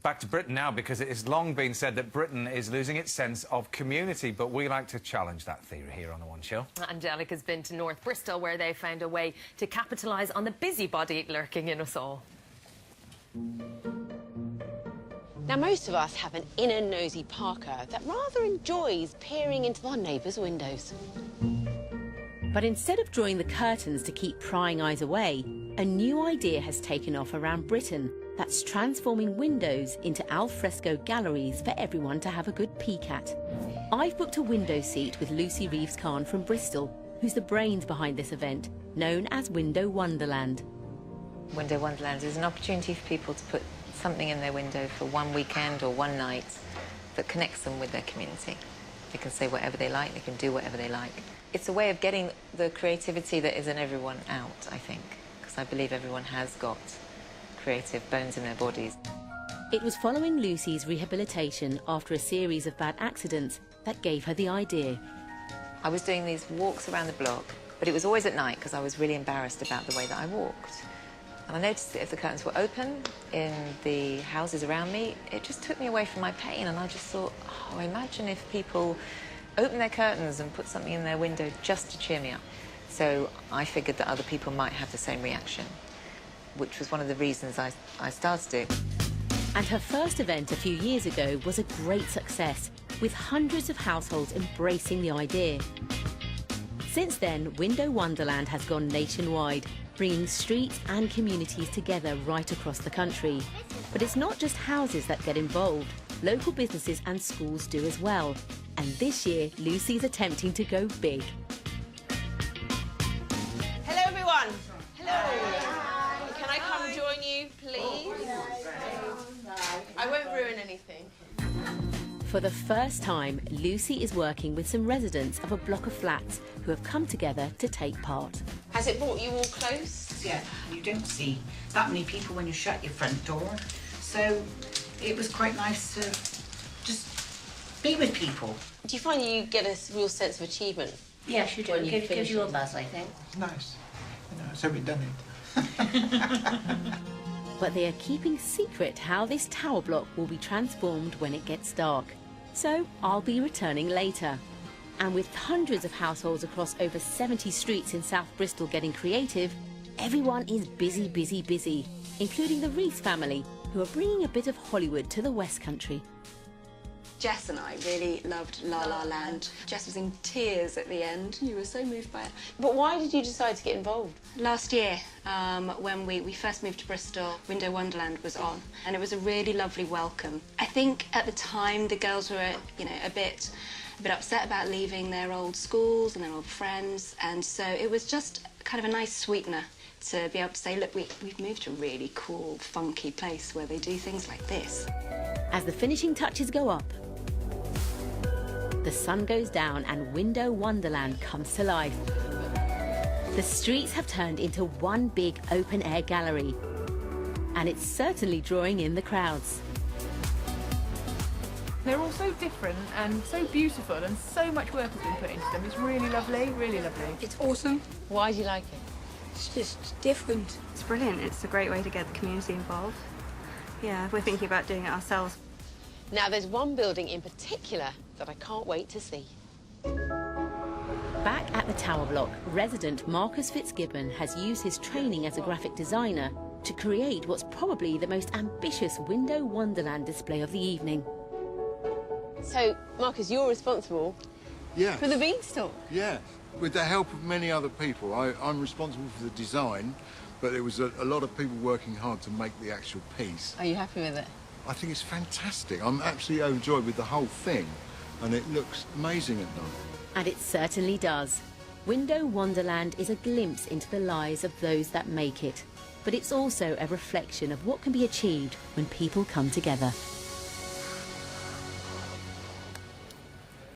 Back to Britain now, because it has long been said that Britain is losing its sense of community, but we like to challenge that theory here on The One Show. Angelica's been to North Bristol, where they found a way to capitalise on the busybody lurking in us all. Now, most of us have an inner nosy Parker that rather enjoys peering into our neighbours' windows. But instead of drawing the curtains to keep prying eyes away, a new idea has taken off around Britain that's transforming windows into alfresco galleries for everyone to have a good peek at. I've booked a window seat with Lucy Reeves-Khan from Bristol, who's the brains behind this event, known as Window Wonderland. Window Wonderland is an opportunity for people to put something in their window for one weekend or one night that connects them with their community. They can say whatever they like, they can do whatever they like. It's a way of getting the creativity that is in everyone out, I think, because I believe everyone has got creative bones in their bodies. It was following Lucy's rehabilitation after a series of bad accidents that gave her the idea. I was doing these walks around the block, but it was always at night because I was really embarrassed about the way that I walked. And I noticed that if the curtains were open in the houses around me, it just took me away from my pain. And I just thought, oh, imagine if people open their curtains and put something in their window just to cheer me up. So I figured that other people might have the same reaction, which was one of the reasons I started it. And her first event a few years ago was a great success, with hundreds of households embracing the idea. Since then, Window Wonderland has gone nationwide, bringing streets and communities together right across the country. But it's not just houses that get involved. Local businesses and schools do as well. And this year, Lucy's attempting to go big. Hello, everyone. Hello. Can I come join you, please? I won't ruin anything. For the first time, Lucy is working with some residents of a block of flats who have come together to take part. Has it brought you all close? Yeah, you don't see that many people when you shut your front door. So it was quite nice to just be with people. Do you find you get a real sense of achievement? Yes, you do. It gives you a buzz, I think. Nice. You know, so we've done it. But they are keeping secret how this tower block will be transformed when it gets dark. So I'll be returning later. And with hundreds of households across over 70 streets in South Bristol getting creative, everyone is busy, busy, busy, including the Reeves family, who are bringing a bit of Hollywood to the West Country. Jess and I really loved La La Land. Jess was in tears at the end. You were so moved by it. But why did you decide to get involved? Last year, when we first moved to Bristol, Window Wonderland was on, and it was a really lovely welcome. I think at the time the girls were, a bit upset about leaving their old schools and their old friends, and so it was just kind of a nice sweetener to be able to say, look, we've moved to a really cool, funky place where they do things like this. As the finishing touches go up, the sun goes down and Window Wonderland comes to life. The streets have turned into one big open-air gallery, and it's certainly drawing in the crowds. They're all so different and so beautiful, and so much work has been put into them. It's really lovely, really lovely. It's awesome. Why do you like it? It's just different. It's brilliant. It's a great way to get the community involved. Yeah, we're thinking about doing it ourselves. Now, there's one building in particular that I can't wait to see. Back at the tower block, resident Marcus Fitzgibbon has used his training as a graphic designer to create what's probably the most ambitious Window Wonderland display of the evening. So, Marcus, you're responsible for the beanstalk? Yeah, with the help of many other people. I'm responsible for the design, but there was a lot of people working hard to make the actual piece. Are you happy with it? I think it's fantastic. I'm absolutely overjoyed with the whole thing, and it looks amazing at night. And it certainly does. Window Wonderland is a glimpse into the lives of those that make it, but it's also a reflection of what can be achieved when people come together.